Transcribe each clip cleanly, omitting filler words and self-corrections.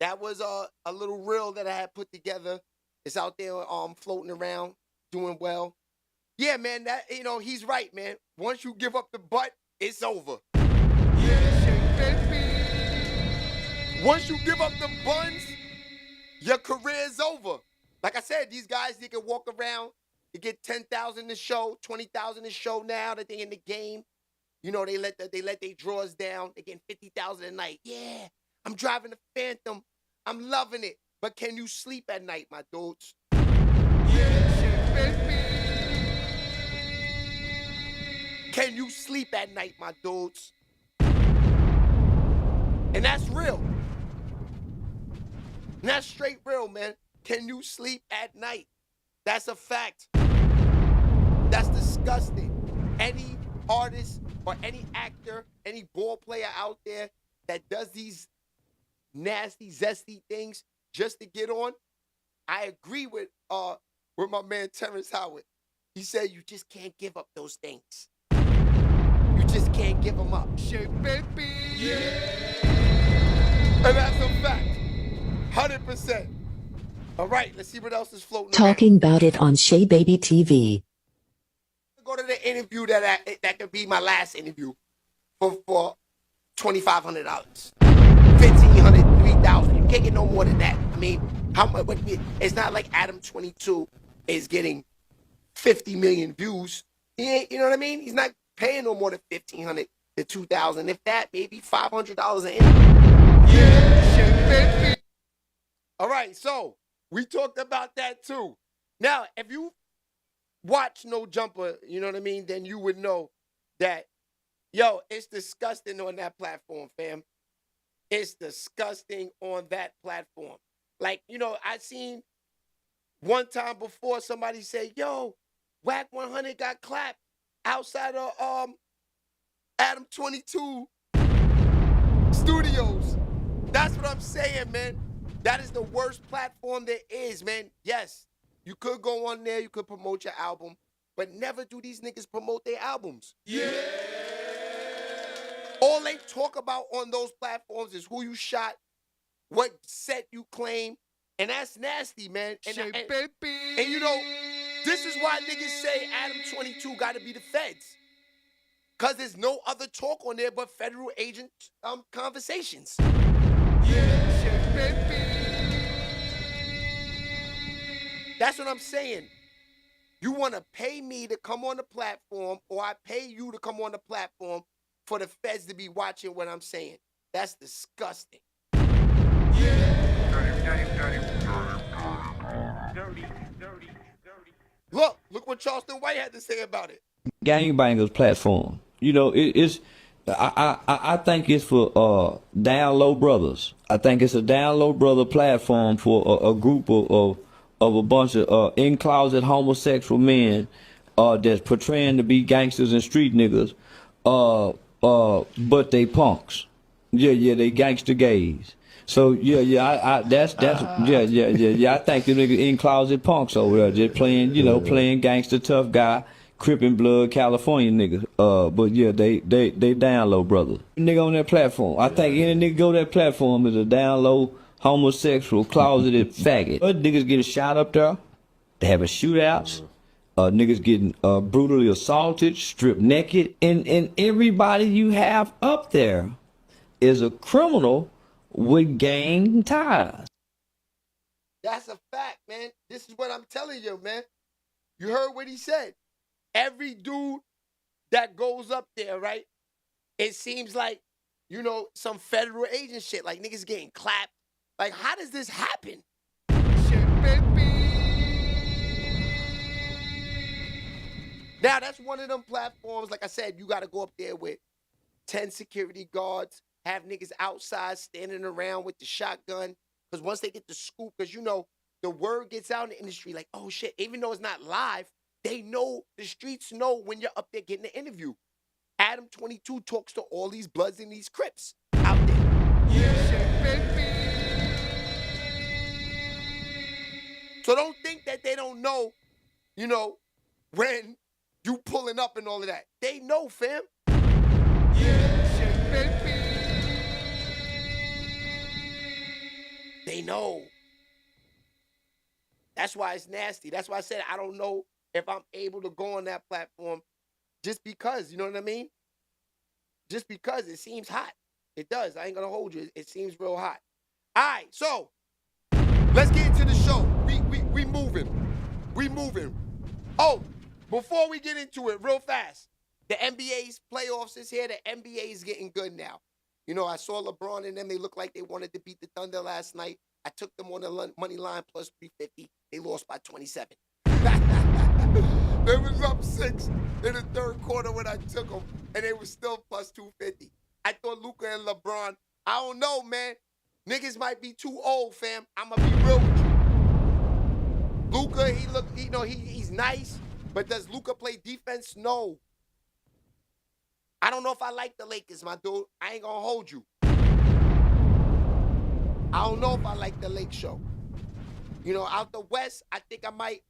That was a little reel that I had put together. It's out there floating around, doing well. Yeah, man, that he's right, man. Once you give up the butt, it's over. Once you give up the buns, your career's over. Like I said, these guys, they can walk around, they get 10,000 a show, 20,000 a show now that they in the game. You know, they let their drawers down. They getting 50,000 a night. Yeah, I'm driving the Phantom. I'm loving it. But can you sleep at night, my dudes? Can you sleep at night, my dudes? And that's real. And that's straight real, man. Can you sleep at night? That's a fact. That's disgusting. Any artist or any actor, any ball player out there that does these nasty, zesty things just to get on, I agree with my man Terrence Howard. He said you just can't give up those things. You just can't give them up. Shit, baby. Yeah. And that's a fact. 100%. All right, let's see what else is floating Talking around. about it on Shay Baby TV. Go to the interview that could be my last interview for $2,500, $1,500, $3,000. You can't get no more than that. I mean, how much? It's not like Adam 22 is getting 50 million views. He ain't, you know what I mean? He's not paying no more than $1,500 to $2,000. If that, maybe $500 an interview. Yeah. All right, so we talked about that too. Now, if you watch No Jumper, you know what I mean, then you would know that, yo, it's disgusting on that platform, fam. It's disgusting on that platform. Like, I seen one time before somebody say, yo, Wack 100 got clapped outside of Adam 22 Studios. That's what I'm saying, man. That is the worst platform there is, man. Yes, you could go on there, you could promote your album, but never do these niggas promote their albums. Yeah. All they talk about on those platforms is who you shot, what set you claim, and that's nasty, man. And this is why niggas say Adam 22 got to be the feds. Because there's no other talk on there but federal agent conversations. That's what I'm saying. You want to pay me to come on the platform, or I pay you to come on the platform for the feds to be watching what I'm saying. That's disgusting. Look what Charleston White had to say about it. Gangbangers platform. I think it's for down low brothers. I think it's a down low brother platform for a group of a bunch of in closet homosexual men that's portraying to be gangsters and street niggas, but they punks. Yeah, they gangster gays. So I think the niggas in closet punks over there just playing gangster tough guy. Crippin' blood California niggas. But yeah, they down low brothers. Nigga on that platform. I think any nigga go to that platform is a down low homosexual closeted faggot. Other niggas getting shot up there. They having shootouts. Niggas getting brutally assaulted, stripped naked, and everybody you have up there is a criminal with gang ties. That's a fact, man. This is what I'm telling you, man. You heard what he said. Every dude that goes up there, right? It seems like, some federal agent shit. Like niggas getting clapped. Like, how does this happen? Now, that's one of them platforms. Like I said, you got to go up there with 10 security guards, have niggas outside standing around with the shotgun. Because once they get the scoop, because, the word gets out in the industry like, oh, shit, even though it's not live, they know, the streets know when you're up there getting an interview. Adam 22 talks to all these Bloods and these Crips out there. So don't think that they don't know, when you pulling up and all of that. They know, fam. They know. That's why it's nasty. That's why I said I don't know if I'm able to go on that platform just because, you know what I mean? Just because it seems hot. It does. I ain't going to hold you. It seems real hot. All right, so let's get into the show. We moving. We moving. Oh, before we get into it, real fast, the NBA's playoffs is here. The NBA is getting good now. You know, I saw LeBron and them. They looked like they wanted to beat the Thunder last night. I took them on the money line plus 350. They lost by 27. They was up 6 in the third quarter when I took them, and they were still plus 250. I thought Luka and LeBron, I don't know, man. Niggas might be too old, fam. I'm going to be real with you. Luka, he's nice, but does Luka play defense? No. I don't know if I like the Lakers, my dude. I ain't going to hold you. I don't know if I like the Lake Show. You know, out the West, I think I might.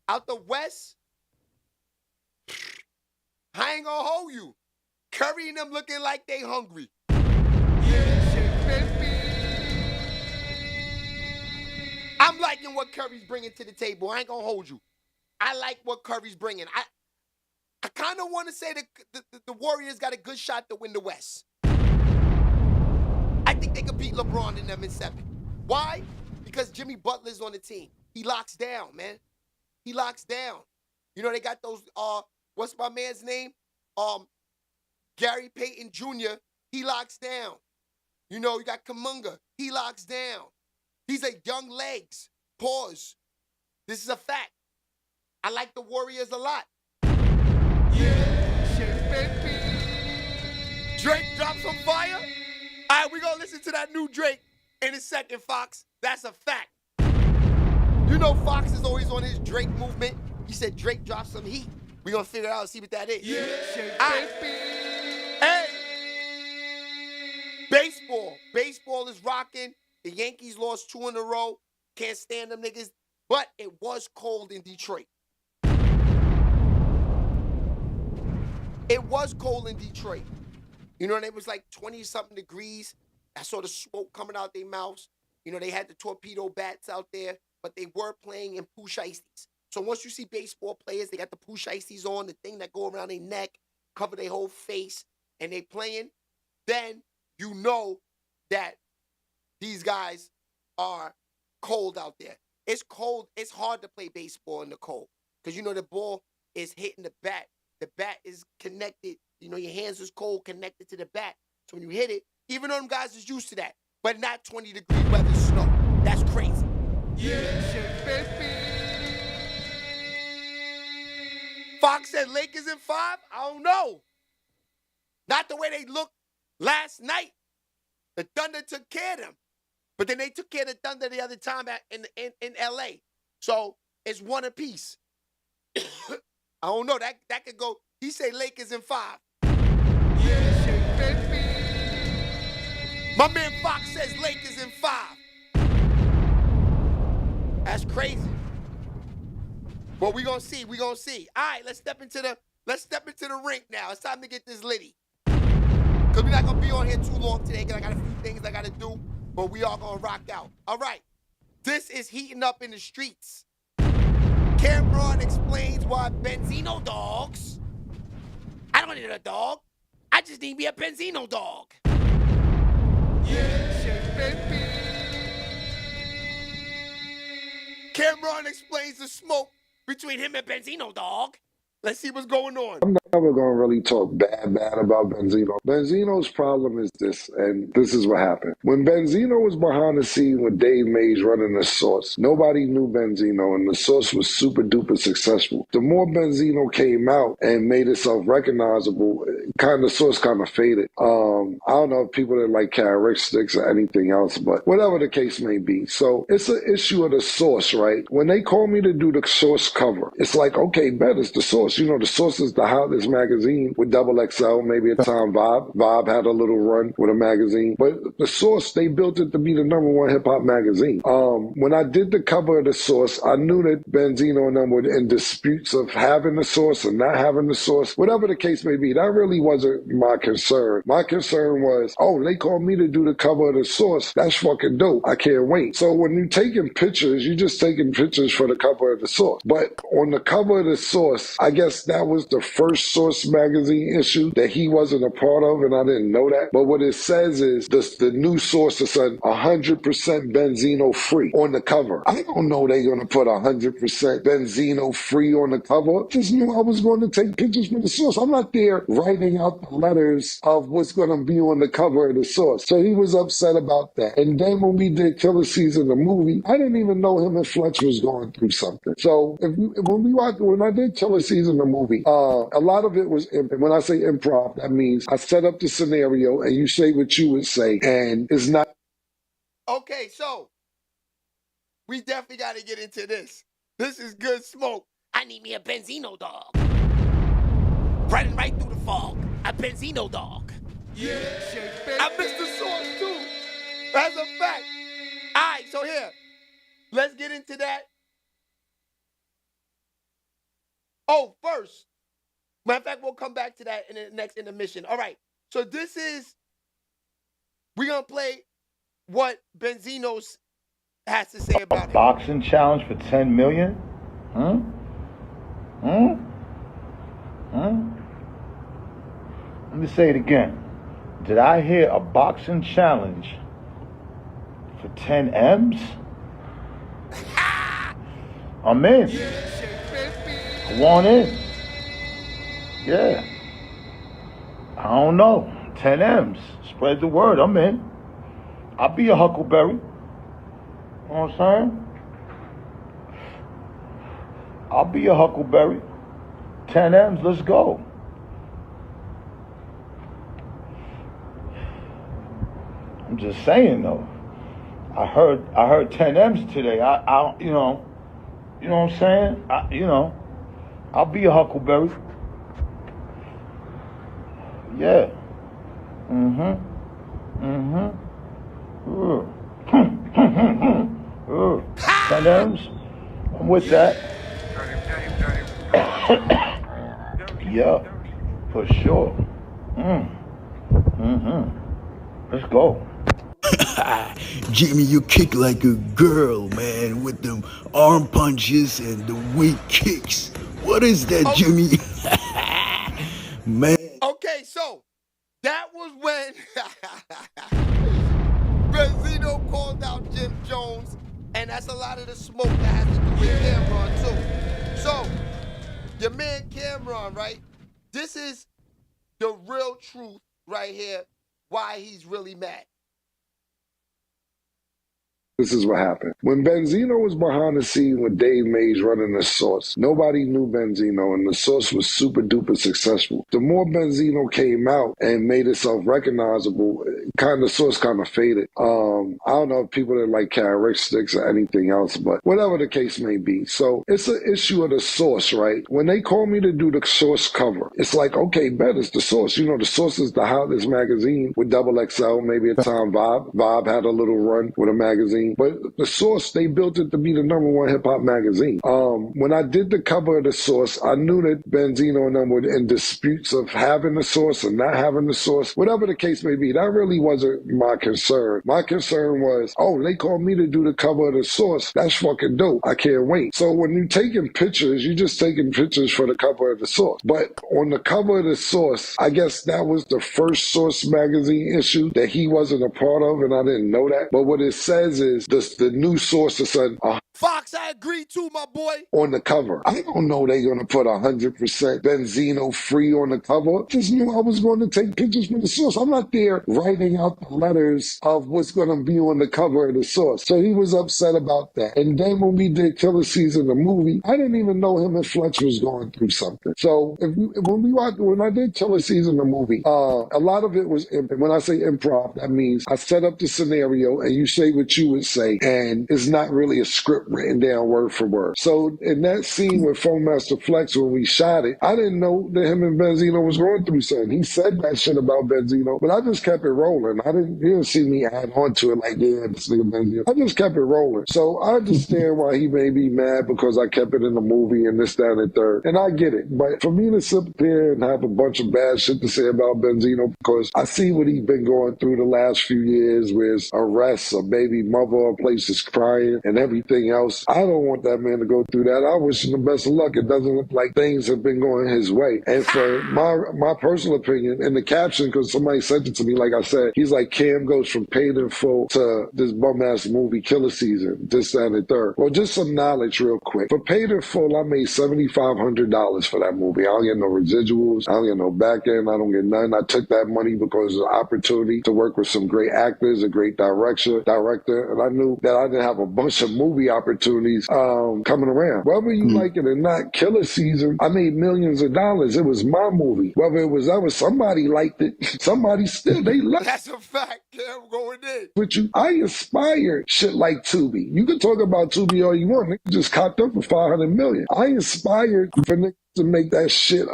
Out the West, I ain't gonna hold you. Curry and them looking like they hungry. I'm liking what Curry's bringing to the table. I ain't gonna hold you. I like what Curry's bringing. I kind of want to say that the Warriors got a good shot to win the West. I think they could beat LeBron and them in 7. Why? Because Jimmy Butler's on the team. He locks down, man. He locks down. You know, they got those, what's my man's name? Gary Payton Jr., he locks down. You know, you got Kuminga, he locks down. These are young legs. Pause. This is a fact. I like the Warriors a lot. Drake drops some fire. All right, we're going to listen to that new Drake in a second, Fox. That's a fact. You know Fox is always on his Drake movement. He said Drake dropped some heat. We're going to figure out and see what that is. Right. Hey. Baseball. Baseball is rocking. The Yankees lost 2 in a row. Can't stand them niggas. But it was cold in Detroit. It was cold in Detroit. You know, and it was like 20-something degrees. I saw the smoke coming out their mouths. You know, they had the torpedo bats out there, but they were playing in poo shiesties. So once you see baseball players, they got the poo shiesties on, the thing that go around their neck, cover their whole face, and they playing, then you know that these guys are cold out there. It's cold. It's hard to play baseball in the cold because, you know, the ball is hitting the bat. The bat is connected. You know, your hands is cold, connected to the bat. So when you hit it, even though them guys is used to that, but not 20-degree weather snow. That's crazy. Fox said Lakers in 5? I don't know. Not the way they looked last night. The Thunder took care of them. But then they took care of the Thunder the other time in L.A. So it's 1 apiece. I don't know. That could go. He say Lakers in 5. My man Fox says Lakers in 5. That's crazy. But we gonna see. We gonna see. All right, let's step into the rink now. It's time to get this litty. Cause we're not gonna be on here too long today. Cause I got a few things I gotta do. But we all gonna rock out. All right. This is heating up in the streets. Cameron explains why Benzino dogs. I don't need a dog. I just need me a Benzino dog. Cameron explains the smoke between him and Benzino, dog. Let's see what's going on. I'm never going to really talk bad about Benzino. Benzino's problem is this, and this is what happened. When Benzino was behind the scene with Dave Mays running the Source, nobody knew Benzino, and the Source was super duper successful. The more Benzino came out and made itself recognizable, the Source kind of faded. I don't know if people didn't like characteristics or anything else, but whatever the case may be. So it's an issue of the Source, right? When they call me to do the Source cover, it's like, okay, bet it's the Source. You know, the Source is the hottest hottest magazine with Double XL, maybe a time Vibe. Vibe had a little run with a magazine. But The Source, they built it to be the #1 hip-hop magazine. When I did the cover of The Source, I knew that Benzino and them were in disputes of having The Source and not having The Source. Whatever the case may be, that really wasn't my concern. My concern was, oh, they called me to do the cover of The Source. That's fucking dope. I can't wait. So when you're taking pictures, you're just taking pictures for the cover of The Source. But on the cover of The Source, I guess that was the first Source magazine issue that he wasn't a part of, and I didn't know that. But what it says is the new Source is 100% Benzino free on the cover. I don't know they're going to put 100% Benzino free on the cover. Just knew I was going to take pictures from The Source. I'm not there writing out the letters of what's going to be on the cover of The Source. So he was upset about that. And then when we did Killer Season, the movie, I didn't even know him and Fletch was going through something. So when I did Killer Season, the movie, a lot of it was improv. When I say improv, that means I set up the scenario and you say what you would say, and it's not. Okay, so we definitely got to get into this. This is good smoke. I need me a Benzino dog. Running right through the fog. A Benzino dog. Yeah, I missed The Source too. That's a fact. All right, so here, let's get into that. Oh, first, matter of fact, we'll come back to that in the next intermission. All right, so we're going to play what Benzino has to say about it. Boxing challenge for 10 million? Let me say it again. Did I hear a boxing challenge for 10 M's? I'm in. I want in. Yeah. I don't know. 10 M's. Spread the word. I'm in. I'll be a Huckleberry. You know what I'm saying? I'll be a Huckleberry. 10 M's, let's go. I'm just saying though. I heard 10 M's today. I you know what I'm saying? I'll be a Huckleberry. Yeah. 10 M's. I'm with that. Yeah, for sure. Let's go. Jimmy, you kick like a girl, man, with them arm punches and the weak kicks. What is that, Jimmy? Man. Okay, so that was when Benzino called out Jim Jones, and that's a lot of the smoke that has to do with Cameron, too. So, your man Cameron, right? This is the real truth right here, why he's really mad. This is what happened. When Benzino was behind the scene with Dave Mays running The Source, nobody knew Benzino, and The Source was super duper successful. The more Benzino came out and made itself recognizable, The Source kind of faded. I don't know if people didn't like characteristics or anything else, but whatever the case may be. So it's an issue of The Source, right? When they call me to do The Source cover, it's like, okay, bet it's The Source. You know, The Source is the hottest magazine with Double XL, maybe a time Vibe. Vibe had a little run with a magazine. But The Source, they built it to be the #1 hip-hop magazine. When I did the cover of The Source, I knew that Benzino and them were in disputes of having The Source and not having The Source. Whatever the case may be, that really wasn't my concern. My concern was, oh, they called me to do the cover of The Source. That's fucking dope. I can't wait. So when you're taking pictures, you're just taking pictures for the cover of The Source. But on the cover of The Source, I guess that was the first Source magazine issue that he wasn't a part of, and I didn't know that. But what it says is the new Source is Fox, I agree too, my boy. On the cover. I don't know they're going to put 100% Benzino free on the cover. Just knew I was going to take pictures from The Source. I'm not there writing out the letters of what's going to be on the cover of The Source. So he was upset about that. And then when we did Killer Season, the movie, I didn't even know him and Fletch was going through something. So when I did Killer Season, the movie, a lot of it was improv. When I say improv, that means I set up the scenario and you say what you would say, and it's not really a script written down word for word. So in that scene with Phone Master Flex, when we shot it, I didn't know that him and Benzino was going through something. He said that shit about Benzino, but I just kept it rolling. You didn't see me add on to it like, yeah, this nigga Benzino. I just kept it rolling. So I understand why he may be mad because I kept it in the movie and this, that, and the third. And I get it. But for me to sit here and have a bunch of bad shit to say about Benzino, because I see what he's been going through the last few years with arrests, a baby mother, places crying, and everything else. I don't want that man to go through that. I wish him the best of luck. It doesn't look like things have been going his way. And for my personal opinion, in the caption, because somebody sent it to me, like I said, he's like, Cam goes from paid in full to this bum-ass movie, Killer Season, this, that, and the third. Well, just some knowledge real quick. For paid in full, I made $7,500 for that movie. I don't get no residuals. I don't get no back end. I don't get none. I took that money because of the opportunity to work with some great actors, a great director, and I knew that I didn't have a bunch of movie opportunities coming around. Whether you like it or not, Killer Season, I made millions of dollars. It was my movie. Whether it was somebody liked it, somebody still, they liked it. That's a fact. Yeah, I'm going in. With you, I inspired shit like Tubi. You can talk about Tubi all you want. Niggas just copped up for $500 million. I inspired for niggas to make that shit.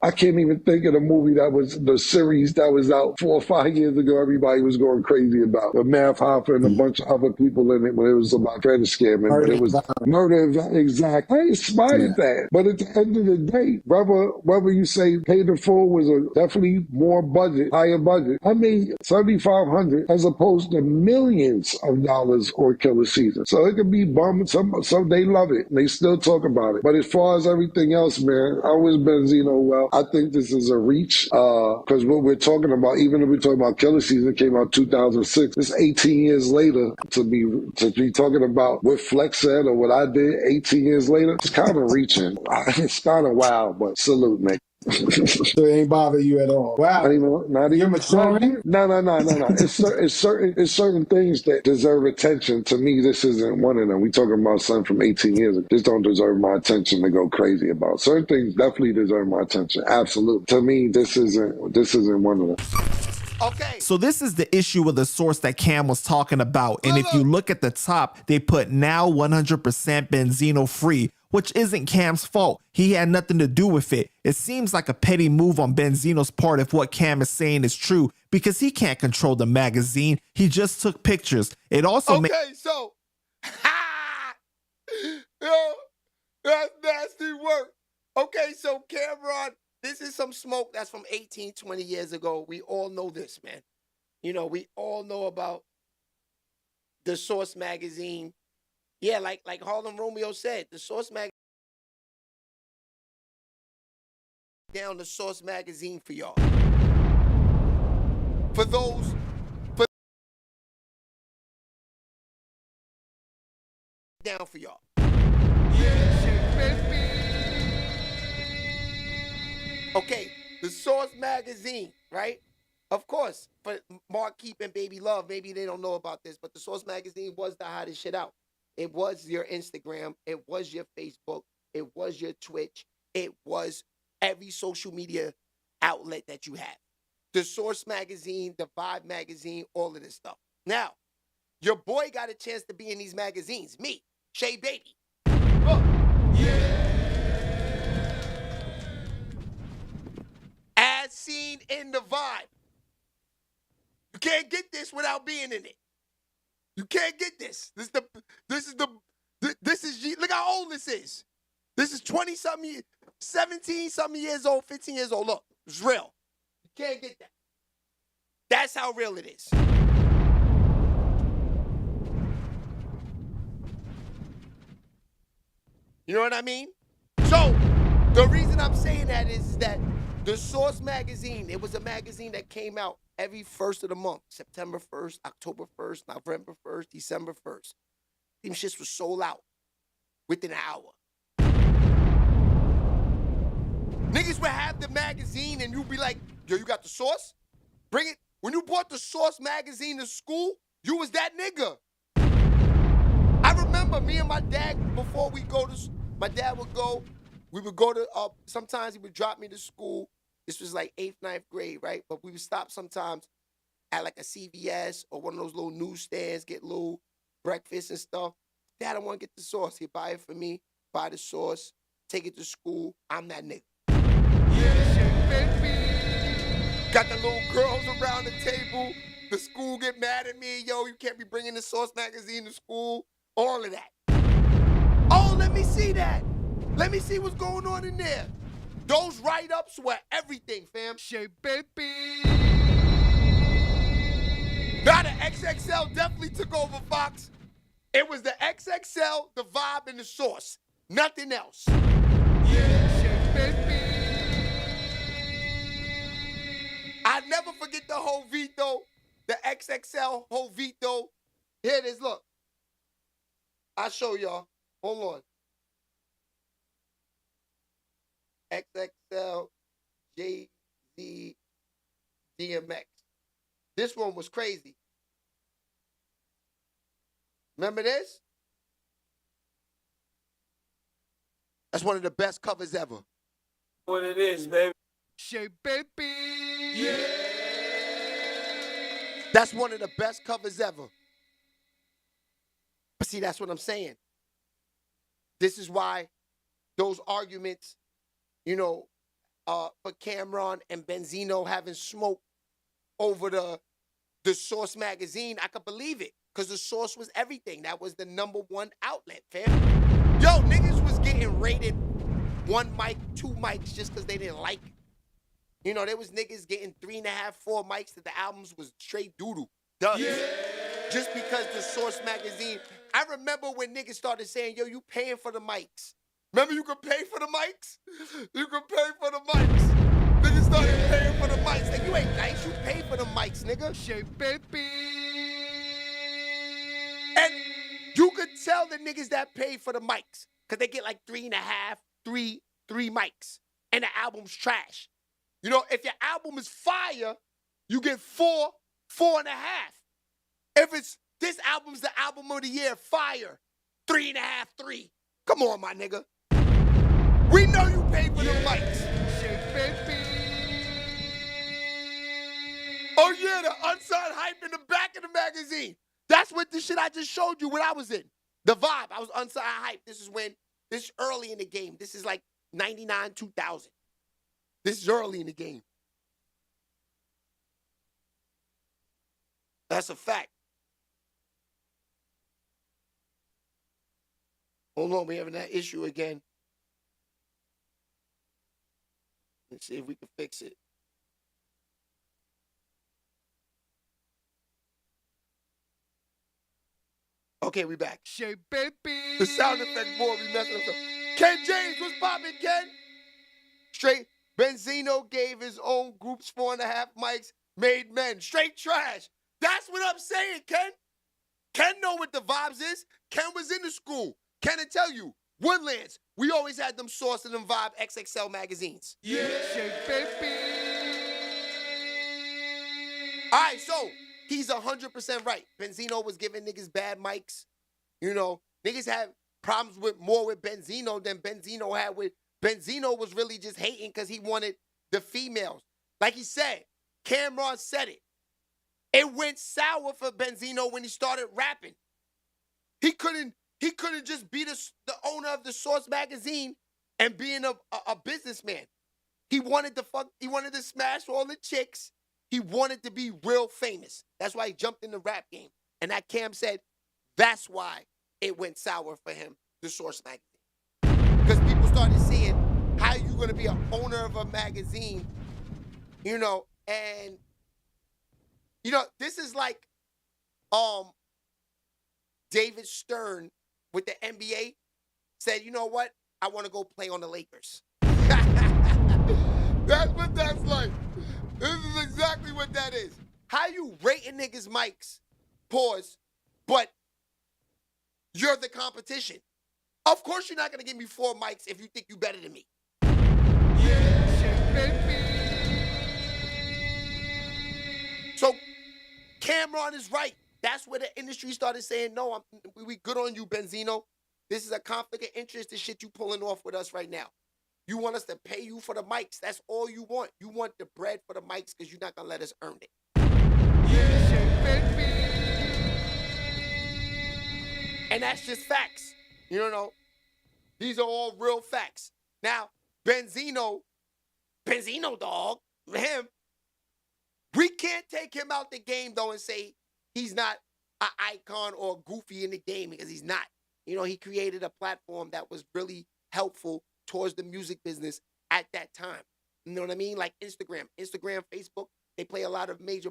I can't even think of the movie that was the series that was out 4 or 5 years ago. Everybody was going crazy about with Math Hoffa and a bunch of other people in it when it was about credit scamming. But it was murder. Exactly. I inspired that. But at the end of the day, whether you say Paid in Full was a definitely more budget, higher budget, I made $7,500 as opposed to millions of dollars on Killer Season. So it could be bum. Some they love it and they still talk about it. But as far as everything else, man, I wish Benzino well. I think this is a reach because what we're talking about, even if we're talking about Killer Season, came out 2006. It's 18 years later to be talking about what Flex said or what I did 18 years later. It's kind of reaching. It's kind of wild, but salute, man. So it ain't bother you at all. Wow. Not even You're maturing? No. It's certain things that deserve attention. To me, this isn't one of them. We talking about something from 18 years ago. This don't deserve my attention to go crazy about. Certain things definitely deserve my attention. Absolutely. To me, this isn't one of them. Okay. So this is the issue with the source that Cam was talking about. And if you look at the top, they put now 100% Benzino free, which isn't Cam's fault. He had nothing to do with it. It seems like a petty move on Benzino's part if what Cam is saying is true, because he can't control the magazine. He just took pictures. It also so yo, that's nasty work. Okay, so Cameron, this is some smoke that's from 18, 20 years ago. We all know this, man. You know, we all know about the Source magazine. Yeah, like Harlem Romeo said, the Source magazine down the Source magazine for y'all. For those down for y'all. Okay, the Source magazine, right? Of course, for Markeep and Baby Love, maybe they don't know about this, but the Source magazine was the hottest shit out. It was your Instagram. It was your Facebook. It was your Twitch. It was every social media outlet that you have. The Source magazine, the Vibe magazine, all of this stuff. Now, your boy got a chance to be in these magazines. Me, Shay Baby. Look. As seen in the Vibe. You can't get this without being in it. You can't get this. This is look how old this is. This is 20-something, 17-something years old, 15 years old. Look, it's real. You can't get that. That's how real it is. You know what I mean? So, the reason I'm saying that is that the Source magazine, it was a magazine that came out every first of the month. September 1st, October 1st, November 1st, December 1st. Them shits was sold out within an hour. Niggas would have the magazine and you'd be like, yo, you got the Source? Bring it. When you brought the Source magazine to school, you was that nigga. I remember me and my dad, before we go to, my dad would go, we would go to, sometimes he would drop me to school. This was like 8th, 9th grade, right? But we would stop sometimes at like a CVS or one of those little newsstands, get little breakfast and stuff. Dad, I want to get the Source. He'd buy it for me, buy the Source, take it to school. I'm that nigga. Got the little girls around the table. The school get mad at me. Yo, you can't be bringing the Source magazine to school. All of that. Oh, let me see that. Let me see what's going on in there. Those write-ups were everything, fam. Shay, baby. Now the XXL definitely took over, Fox. It was the XXL, the Vibe, and the Source. Nothing else. Shay, baby. I never forget the whole veto, the XXL whole veto. Here it is, look. I'll show y'all. Hold on. XXL, Jay-Z, DMX. This one was crazy. Remember this? That's one of the best covers ever. What it is, baby. Shay, baby. Yeah. That's one of the best covers ever. But see, that's what I'm saying. This is why those arguments, you know, for Cameron and Benzino having smoke over the Source magazine, I could believe it. Because the Source was everything. That was the #1 outlet, fam. Yo, niggas was getting rated 1 mic, 2 mics just because they didn't like it. You know, there was niggas getting 3.5, 4 mics that the albums was straight doodle. Done. Yeah. Just because the Source magazine. I remember when niggas started saying, yo, you paying for the mics. Remember you could pay for the mics? You could pay for the mics. Niggas started paying for the mics. Like, you ain't nice. You pay for the mics, nigga. Shit, baby. And you could tell the niggas that paid for the mics. Because they get like 3.5, 3 mics. And the album's trash. You know, if your album is fire, you get 4, 4.5. If it's this album's the album of the year, fire, 3.5, 3. Come on, my nigga. We know you paid for the mics. Shit, baby. Oh yeah, the unsigned hype in the back of the magazine. That's what the shit I just showed you when I was in. The Vibe. I was unsigned hype. This is early in the game. This is like 99, 2000. This is early in the game. That's a fact. Hold on, we're having that issue again. Let's see if we can fix it. Okay, we back. Shay, baby. The sound effect board be messing us up. Ken James, what's poppin', Ken? Straight. Benzino gave his own groups 4.5 mics, made men. Straight trash. That's what I'm saying, Ken. Ken know what the vibes is. Ken was in the school. Ken will tell you, Woodlands, we always had them Source and them Vibe XXL magazines. Yeah, baby. All right, so he's 100% right. Benzino was giving niggas bad mics. You know, niggas had problems with Benzino than Benzino had with. Benzino was really just hating because he wanted the females. Like he said, Cameron said it. It went sour for Benzino when he started rapping. He couldn't just be the owner of the Source magazine and being a businessman. He wanted to smash all the chicks. He wanted to be real famous. That's why he jumped in the rap game. And that Cam said, that's why it went sour for him, the Source magazine. Because people started seeing how you going to be an owner of a magazine, you know, and, you know, this is like David Stern with the NBA said, you know what? I want to go play on the Lakers. That's what that's like. This is exactly what that is. How you rating niggas' mics, pause, but you're the competition. Of course you're not going to give me 4 mics if you think you better than me. Yeah, shit, baby. So Cameron is right. That's where the industry started saying, no, we good on you, Benzino. This is a conflict of interest, the shit you pulling off with us right now. You want us to pay you for the mics. That's all you want. You want the bread for the mics because you're not going to let us earn it. Yeah, shit, baby. And that's just facts. You know, these are all real facts. Now, Benzino dog, him, we can't take him out the game, though, and say he's not an icon or goofy in the game, because he's not. You know, he created a platform that was really helpful towards the music business at that time. You know what I mean? Like Instagram, Facebook, they play a lot of major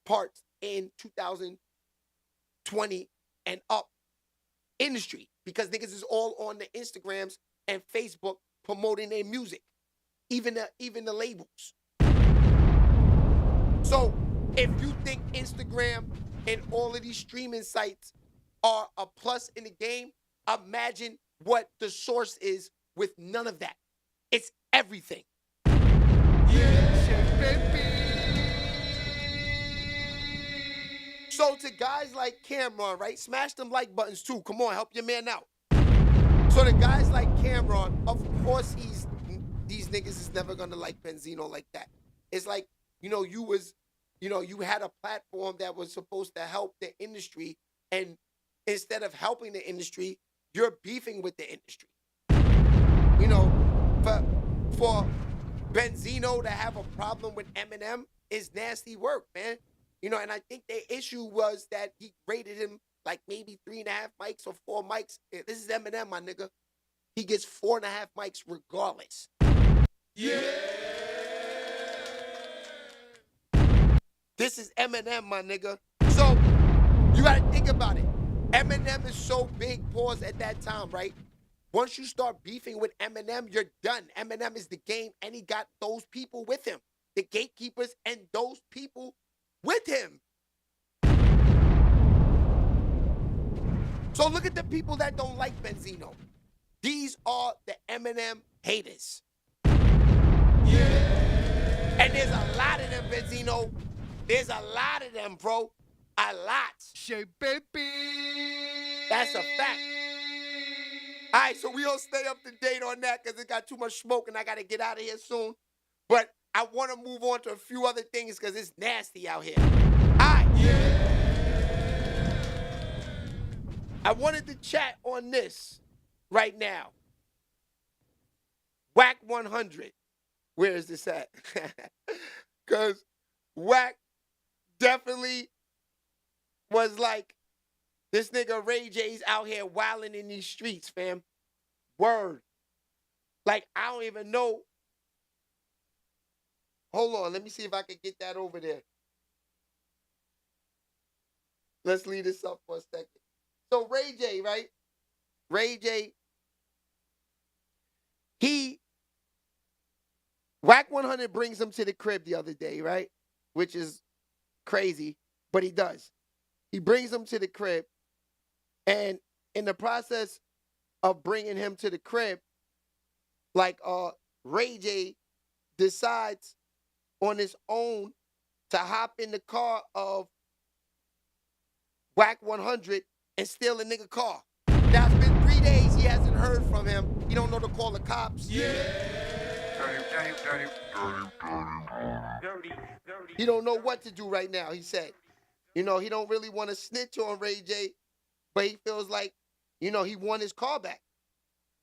parts in 2020 and up industry, because niggas is all on the Instagrams and Facebook promoting their music, even the labels. So if you think Instagram and all of these streaming sites are a plus in the game, imagine what the Source is with none of that. It's everything. So to guys like Cameron, right? Smash them like buttons too. Come on, help your man out. So to guys like Cameron, of course these niggas is never gonna like Benzino like that. It's like, you had a platform that was supposed to help the industry, and instead of helping the industry, you're beefing with the industry. For Benzino to have a problem with Eminem is nasty work, man. And I think the issue was that he rated him like maybe 3.5 mics or 4 mics. This is Eminem, my nigga. He gets 4.5 mics regardless. Yeah. This is Eminem, my nigga. So you gotta think about it. Eminem is so big, pause, at that time, right? Once you start beefing with Eminem, you're done. Eminem is the game, and he got those people with him. The gatekeepers and those people with him. So look at the people that don't like Benzino. These are the Eminem haters. Yeah. And there's a lot of them, Benzino. There's a lot of them, bro. A lot. Shea baby. That's a fact. All right, so we don't stay up to date on that because it got too much smoke and I got to get out of here soon. But I want to move on to a few other things because it's nasty out here. All right. Yeah. I wanted to chat on this right now. Wack 100. Where is this at? Because Wack definitely was like, this nigga Ray J's out here wilding in these streets, fam. Word. Like, I don't even know. Hold on, let me see if I can get that over there. Let's leave this up for a second. So Ray J, right? Ray J, Wack 100 brings him to the crib the other day, right? Which is crazy, but he does. He brings him to the crib, and in the process of bringing him to the crib, like Ray J decides on his own to hop in the car of Wack 100 and steal a nigga car. Now, it's been 3 days, he hasn't heard from him. He don't know to call the cops. Yeah. He don't know what to do right now, he said. He don't really want to snitch on Ray J, but he feels like, he won his car back,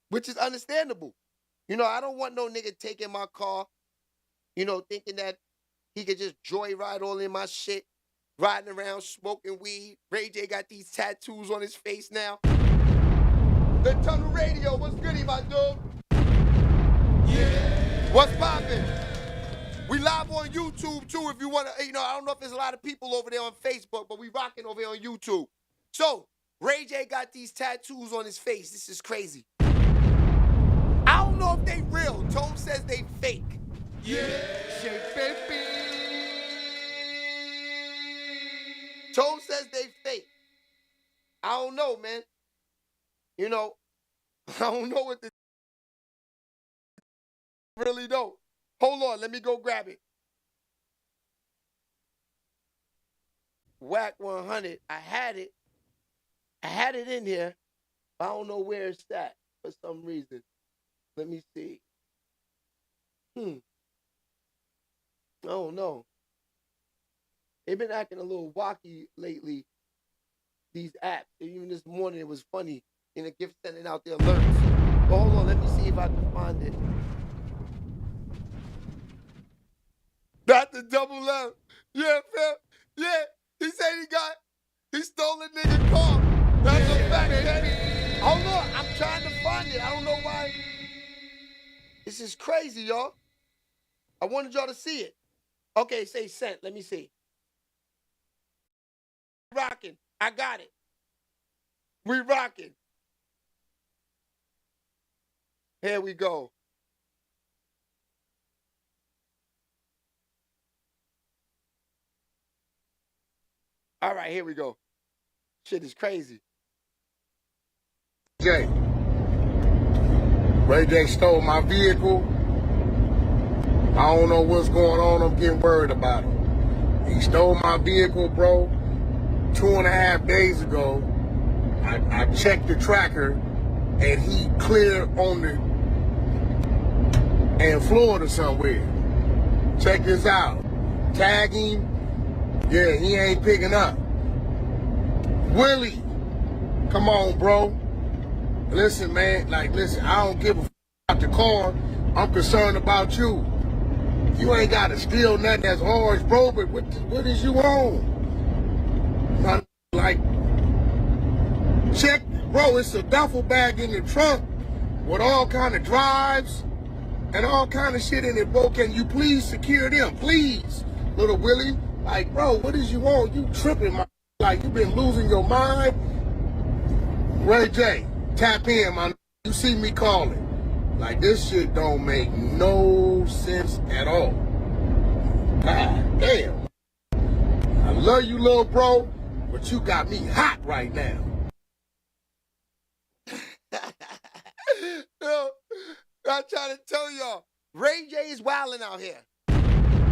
which is understandable. I don't want no nigga taking my car, thinking that he could just joyride all in my shit, riding around smoking weed. Ray J got these tattoos on his face now. The Tunnel Radio, what's goody, my dude? Yeah. What's poppin'? We live on YouTube, too, if you want to, I don't know if there's a lot of people over there on Facebook, but we rocking over here on YouTube. So, Ray J got these tattoos on his face. This is crazy. I don't know if they real. Tone says they fake. Yeah. Shea baby. Tone says they fake. I don't know, man. I don't know what to really don't. Hold on, let me go grab it. Wack 100. I had it in here. I don't know where it's at for some reason. Let me see. I don't know. They've been acting a little wacky lately. these apps. Even this morning, it was funny in a gift sending out their alerts. But hold on, let me see if I can find it. Not the double F. Yeah, fam. Yeah, he said he stole a nigga car. That's a fact, man. Hold on, I'm trying to find it. I don't know why. This is crazy, y'all. I wanted y'all to see it. Okay, say sent. Let me see. Rocking. I got it. We rocking. Here we go. All right, here we go. Shit is crazy. Ray J stole my vehicle. I don't know what's going on. I'm getting worried about him. He stole my vehicle, bro. 2.5 days ago, I checked the tracker, and he cleared on the in Florida somewhere. Check this out. Tag him. Yeah, he ain't picking up. Willie, come on, bro. Listen, man. Listen, I don't give a f about the car. I'm concerned about you. You ain't got to steal nothing that's ours, bro, but what is you on? Check, bro, it's a duffel bag in the trunk with all kind of drives and all kind of shit in it, bro. Can you please secure them, please? Little Willie, bro, what is you on? You tripping, my you been losing your mind? Ray J, tap in, my you see me calling. This shit don't make no sense at all. God damn. I love you, little bro, but you got me hot right now. Yo, I'm trying to tell y'all, Ray J is wilding out here.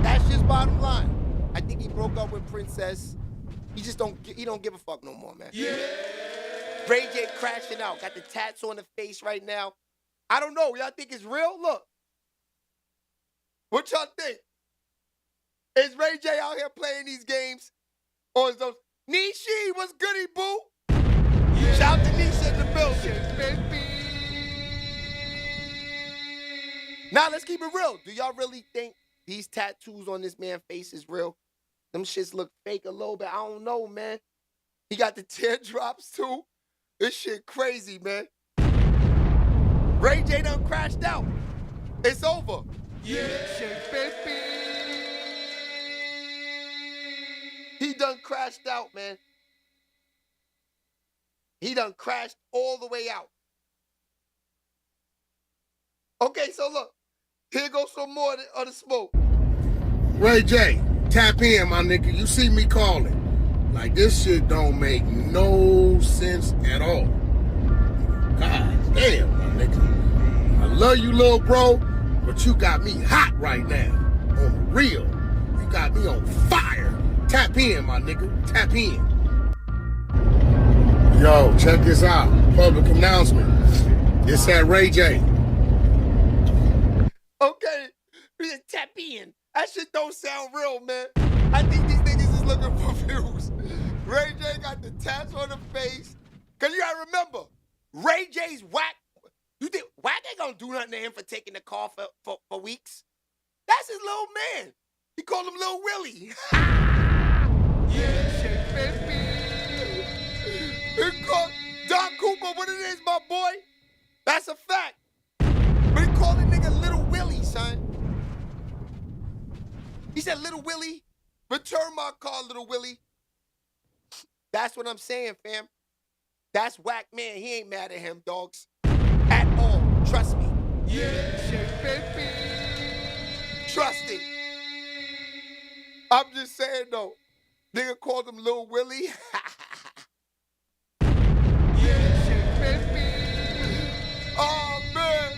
That's just bottom line. I think he broke up with Princess. He just don't give a fuck no more, man. Yeah. Ray J crashing out, got the tats on the face right now. I don't know. Y'all think it's real? Look. What y'all think? Is Ray J out here playing these games? Or is those... Nishi, what's goody, boo? Yeah. Shout out to Nishi in the building. Now, let's keep it real. Do y'all really think these tattoos on this man's face is real? Them shits look fake a little bit. I don't know, man. He got the teardrops, too. This shit crazy, man. Ray J done crashed out. It's over. Yeah, baby. He done crashed out, man. He done crashed all the way out. Okay, so look. Here goes some more of the smoke. Ray J, tap in, my nigga. You see me calling. This shit don't make no sense at all. God damn, my nigga. I love you, little bro, but you got me hot right now. On the real. You got me on fire. Tap in, my nigga. Tap in. Yo, check this out. Public announcement. It's that Ray J. Okay, we just tap in. That shit don't sound real, man. I think these niggas is looking for views. Ray J got the tats on the face. Cause you gotta remember, Ray J's Wack. You think Wack ain't gonna do nothing to him for taking the car for weeks? That's his little man. He called him Lil Willie. Yeah, baby. He called Don Cooper what it is, my boy. That's a fact. But he called the nigga Little Willie, son. He said, Little Willie, return my car, Little Willie. That's what I'm saying, fam. That's Wack man. He ain't mad at him, dogs. At all. Trust me. Yeah, baby. Trust it. I'm just saying, though. Nigga called him Lil Willie. Yeah, baby. Oh, man.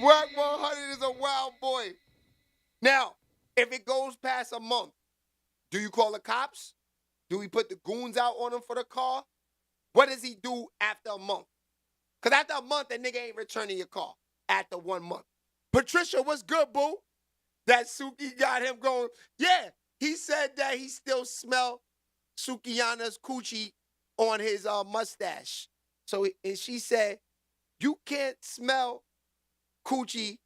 Wack 100 is a wild boy. Now, if it goes past a month, do you call the cops? Do we put the goons out on him for the car? What does he do after a month? Because after a month, that nigga ain't returning your car. After 1 month. Patricia, what's good, boo? That Suki got him going. Yeah, he said that he still smell Sukihana's coochie on his mustache. So, and she said, you can't smell coochie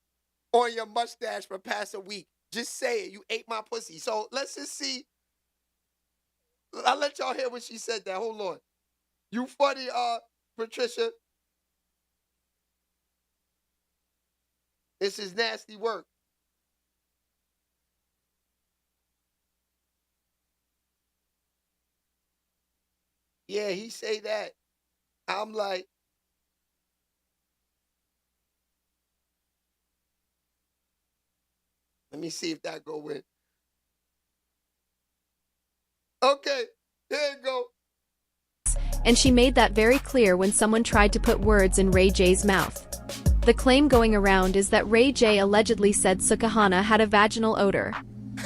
on your mustache for past a week. Just say it. You ate my pussy. So let's just see. I'll let y'all hear what she said that. Hold on. You funny, Patricia. This is nasty work. Yeah, he say that. I'm like, let me see if that go in. Okay, there you go. And she made that very clear when someone tried to put words in Ray J's mouth. The claim going around is that Ray J allegedly said Sukihana had a vaginal odor.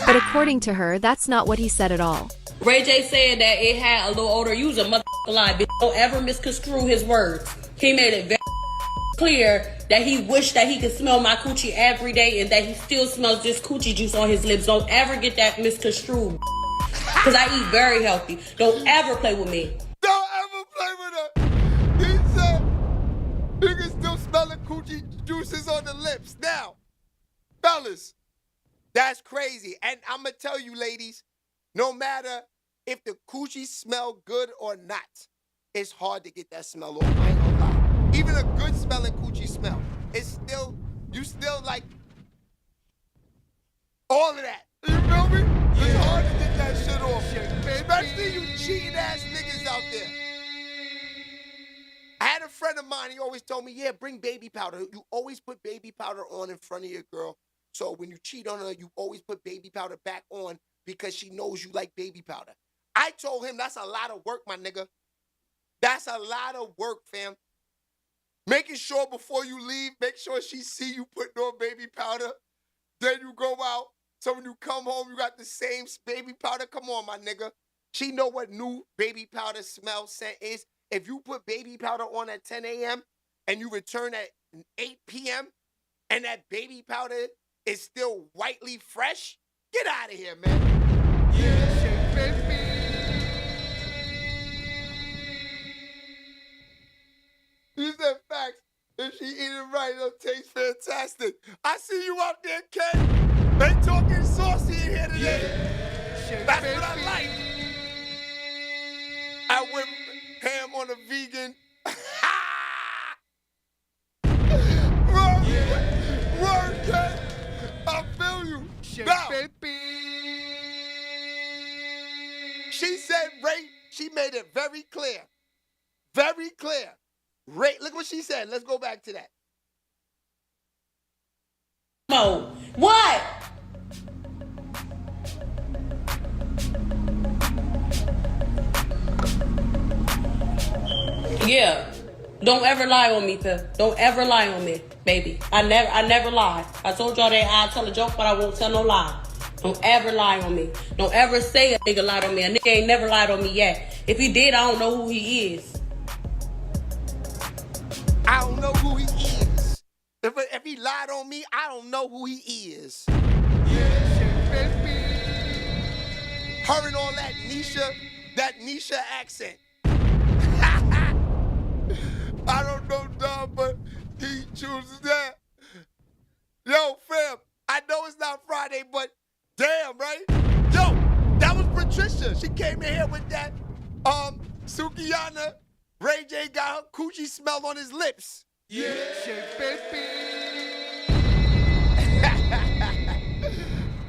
But according to her, that's not what he said at all. Ray J said that it had a little odor. Use a motherfucking lie, bitch. Don't ever misconstrue his words. He made it very clear that he wished that he could smell my coochie every day and that he still smells this coochie juice on his lips. Don't ever get that misconstrued, because I eat very healthy. Don't ever play with me. Don't ever play with her. He said you can still smell the coochie juices on the lips. Now, fellas, that's crazy. And I'm going to tell you, ladies, no matter if the coochie smell good or not, it's hard to get that smell off. I ain't gonna lie. Even a good smelling coochie smell, it's still, you still like all of that. You feel me? It's hard to get that shit off. Especially you cheating ass niggas out there. I had a friend of mine, he always told me, yeah, bring baby powder. You always put baby powder on in front of your girl. So when you cheat on her, you always put baby powder back on because she knows you like baby powder. I told him that's a lot of work, my nigga. That's a lot of work, fam. Making sure before you leave, make sure she see you putting on baby powder. Then you go out. So when you come home, you got the same baby powder. Come on, my nigga. She know what new baby powder smell scent is. If you put baby powder on at 10 a.m. and you return at 8 p.m. and that baby powder is still whitely fresh, get out of here, man. Yeah, shake, baby. You said facts. If she eat it right, it'll taste fantastic. I see you out there, Ken. They talking saucy in here today. Yeah. That's what I like. I went ham on a vegan. Word, Ken. I feel you. Now, she said, Ray, she made it very clear. Very clear. Ray, look what she said. Let's go back to that. Mo, what? Yeah. Don't ever lie on me, Phil. Don't ever lie on me, baby. I never lie. I told y'all that I'll tell a joke, but I won't tell no lie. Don't ever lie on me. Don't ever say a nigga lied on me. A nigga ain't never lied on me yet. If he did, I don't know who he is. I don't know who he is. If he lied on me, I don't know who he is. Her and all that Nisha accent. I don't know, dog, but he chooses that. Yo, fam, I know it's not Friday, but damn, right? Yo, that was Patricia. She came in here with that Sukihana. Ray J got her coochie smell on his lips. Yeah, baby.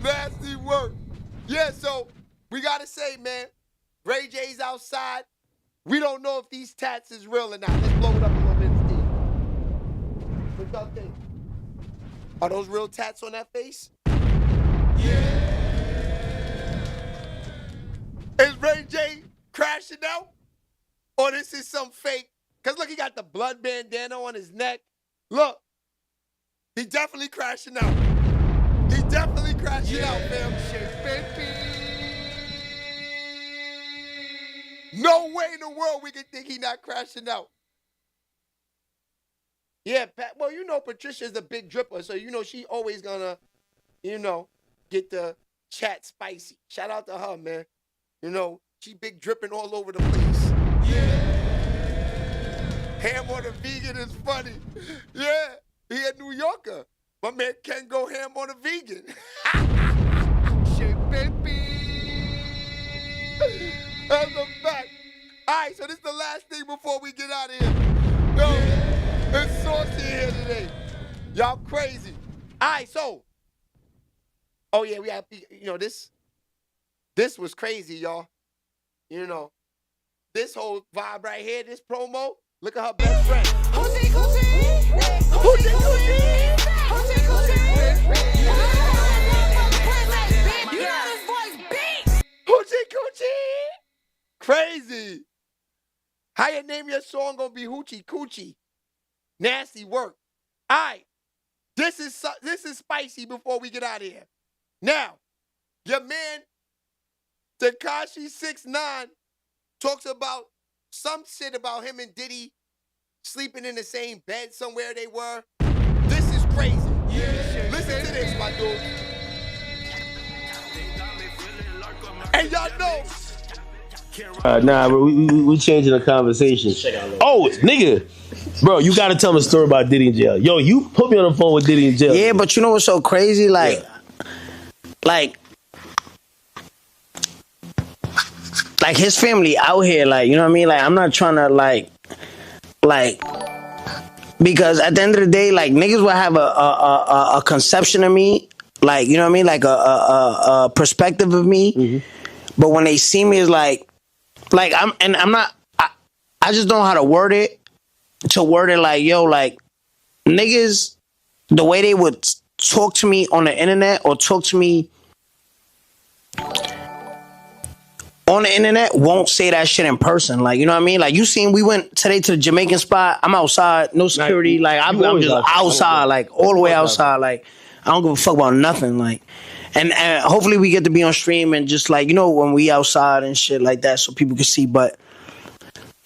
Nasty work. Yeah, so we gotta say, man, Ray J's outside. We don't know if these tats is real or not. Let's blow it up a little bit instead. What y'all think? Are those real tats on that face? Yeah. Is Ray J crashing out? Or this is some fake? Because look, he got the blood bandana on his neck. Look, he definitely crashing out. He definitely crashing out, fam. No way in the world we can think he not crashing out. Yeah, Pat, well, you know Patricia's a big dripper, so you know she always gonna, you know, get the chat spicy. Shout out to her, man. You know, she big dripping all over the place. Ham on a vegan is funny. Yeah, he a New Yorker. My man can't go ham on a vegan. Shit, baby. That's a fact. All right, so this is the last thing before we get out of here. Yo, it's Saucy here today. Y'all crazy. All right, so. Oh, yeah, we have, you know, this was crazy, y'all. You know, this whole vibe right here, this promo, look at her best friend. Hoochie coochie. Hoochie coochie. Hoochie coochie. You know this voice beat. Hoochie coochie. Crazy. How you name your song gonna be Hoochie Coochie? Nasty work. All right. This is spicy before we get out of here. Now, your man, Tekashi69, talks about some shit about him and Diddy sleeping in the same bed somewhere they were. This is crazy. Listen to this, my dude. And y'all know. Nah, bro, we changing the conversation. Oh, nigga. Bro, you gotta tell me a story about Diddy in jail. Yo, you put me on the phone with Diddy in jail. Yeah, but you know what's so crazy? Like, like his family out here, like, you know what I mean? Like, I'm not trying to, like, because at the end of the day, like, niggas will have a conception of me, like, you know what I mean? Like, a perspective of me. Mm-hmm. But when they see me, it's like, I just don't know how to word it, like, yo, like, niggas, the way they would talk to me on the internet or talk to me on the internet won't say that shit in person. Like, you know what I mean? Like, you seen, we went today to the Jamaican spot. I'm outside, no security. Like, I'm just outside, like, all the way outside. Like, I don't give a fuck about nothing. Like, and hopefully we get to be on stream and just, like, you know, when we outside and shit like that so people can see. But,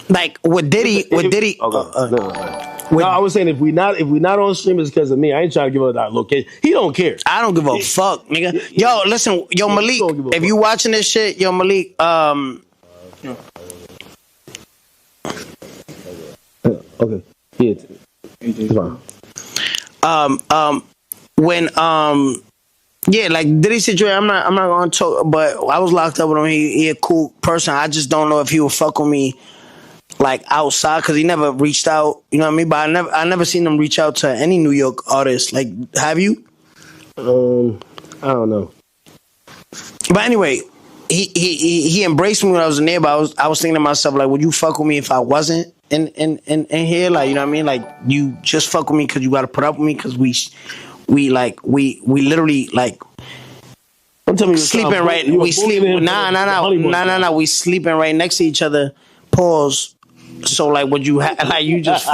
like, with Diddy. No, I was saying if we not on stream, it's because of me. I ain't trying to give up that location. He don't care. I don't give a fuck, nigga. Yo, listen, yo, Malik, if you watching this shit, yo, Malik, okay. Yeah. It's fine. When yeah, like Diddy situation, I'm not gonna talk, but I was locked up with him. He a cool person. I just don't know if he would fuck with me like outside, because he never reached out, you know what I mean? But I never seen him reach out to any New York artist. Like, have you? I don't know. But anyway, he embraced me when I was in there. But I was thinking to myself, like, would you fuck with me if I wasn't in here? Like, you know what I mean? Like, you just fuck with me because you got to put up with me because we literally like. Don't tell me sleeping right. We sleep. Nah. We sleeping right next to each other. Pause. So like, would you like you just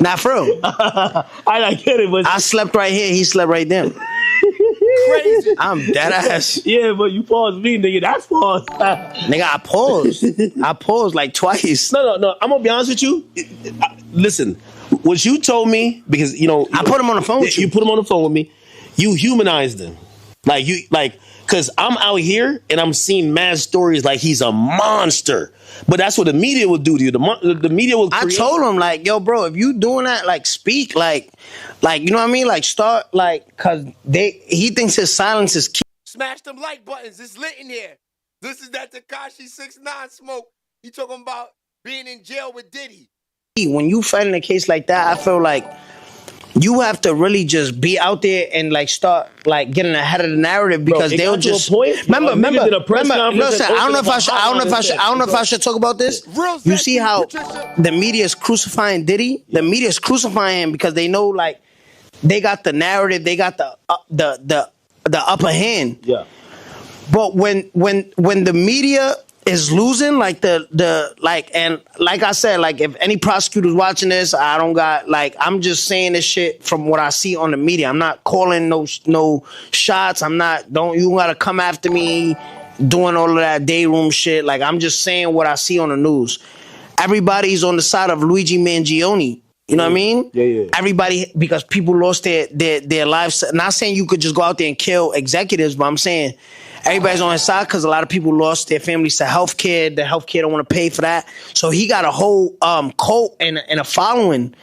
not for real? I get it, but I slept right here. He slept right there. Crazy. I'm dead ass. Yeah, but you paused me, nigga. That's pause. Nigga, I paused. I paused like twice. No. I'm gonna be honest with you. Listen, what you told me, because you know I put him on the phone with you. You put him on the phone with me. You humanized him, because I'm out here and I'm seeing mad stories like he's a monster. But that's what the media will do to you. The media will create. I told him, like, yo, bro, if you doing that, like, speak, like, you know what I mean? Like, start, like, because he thinks his silence is key. Smash them like buttons. It's lit in here. This is that Tekashi69 smoke. He talking about being in jail with Diddy. When you fighting a case like that, I feel like you have to really just be out there and like start like getting ahead of the narrative, because they'll just remember. Listen, I don't know if I should talk about this. You see how the media is crucifying Diddy? The media is crucifying him because they know like they got the narrative, they got the upper hand. Yeah. But when the media is losing, like and like I said, like if any prosecutor's watching this, I don't got like, I'm just saying this shit from what I see on the media. I'm not calling no shots. You gotta come after me doing all of that day room shit. Like, I'm just saying what I see on the news. Everybody's on the side of Luigi Mangione. You know what I mean? Yeah. Everybody, because people lost their lives. Not saying you could just go out there and kill executives, but I'm saying everybody's on his side because a lot of people lost their families to healthcare. The healthcare don't want to pay for that. So he got a whole cult and a following,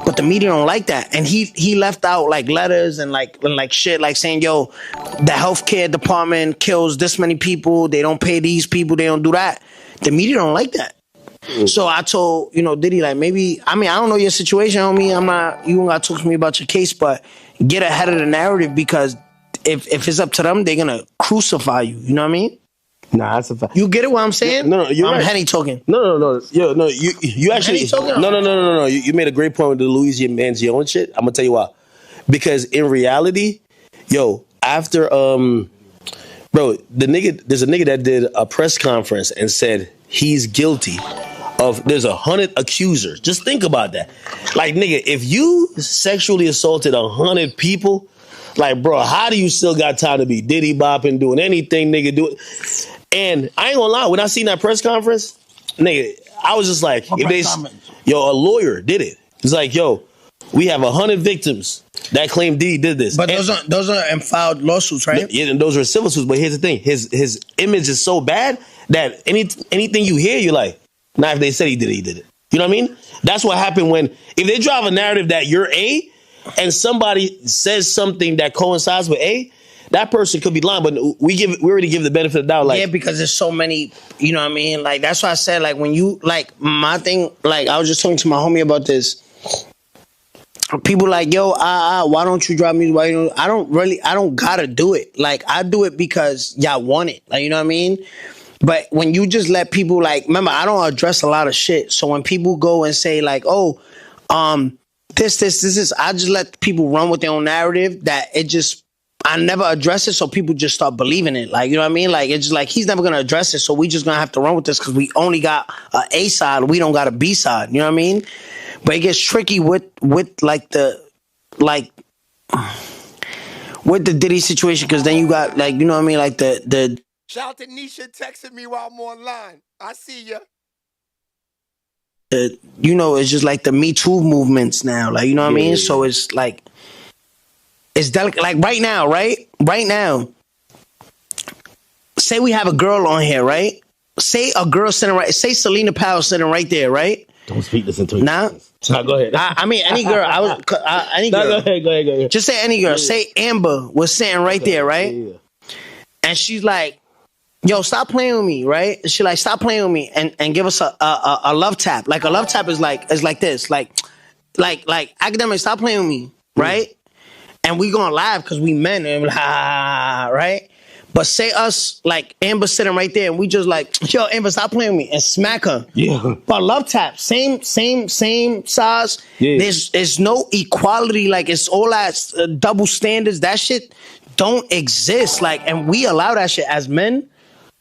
but the media don't like that. And he left out like letters and like shit, like saying, yo, the healthcare department kills this many people. They don't pay these people. They don't do that. The media don't like that. So I told, Diddy, like, maybe, I don't know your situation, homie. You don't got to talk to me about your case, but get ahead of the narrative, because if it's up to them, they're going to crucify you. You know what I mean? Nah, that's a fact. You get it what I'm saying? No, you're right. I'm Henny talking. No. Yo, no, you actually, no. You made a great point with the Louisiana Manzione and shit. I'm going to tell you why. Because in reality, after, there's a nigga that did a press conference and said he's guilty of, there's 100 accusers. Just think about that. Like, nigga, if you sexually assaulted 100 people, like, bro, how do you still got time to be Diddy bopping, doing anything, nigga, do it? And I ain't gonna lie, when I seen that press conference, nigga, I was just like, a lawyer did it. It's like, we have 100 victims that claim Diddy did this. But those are filed lawsuits, right? Yeah, and those are civil suits. But here's the thing: his image is so bad that anything you hear, you're like, nah, if they said he did it. You know what I mean? That's what happened if they drive a narrative that you're A, and somebody says something that coincides with A, that person could be lying. But we already give the benefit of the doubt. Like, yeah, because there's so many. You know what I mean? Like, that's why I said, like, when you, like, my thing, like, I was just talking to my homie about this. People like, yo, why don't you drop music? Why you don't? I don't gotta do it. Like, I do it because y'all want it. Like, you know what I mean? But when you just let people, like, remember, I don't address a lot of shit. So when people go and say, like, oh, this, I just let people run with their own narrative that I never address it, so people just start believing it. Like, you know what I mean? Like, it's just like, he's never gonna address it, so we just gonna have to run with this because we only got A side, we don't got a B side. You know what I mean? But it gets tricky with with the Diddy situation, because then you got, like, you know what I mean, like the Shout out to Nisha texting me while I'm online. I see ya. It's just like the Me Too movements now, like, you know what I mean? Yeah. So it's like, it's delicate. Like, right now, say we have a girl on here, right? Say a girl sitting right, say Selena Powell sitting right there, right? Don't speak this into it. Nah. No, go ahead. Any girl. Any girl. No, go ahead. Just say any girl. Yeah. Say Amber was sitting right there, right? Yeah. And she's like, yo, stop playing with me, right? She like, stop playing with me, and give us a love tap. Like, a love tap is like this. Like academic, stop playing with me, right? And we gonna laugh because we men, and we're like, right? But say us, like, Amber sitting right there, and we just like, yo, Amber, stop playing with me, and smack her. Yeah. But love tap, same size. Yeah. There's no equality. Like, it's all that double standards. That shit don't exist. Like, and we allow that shit as men.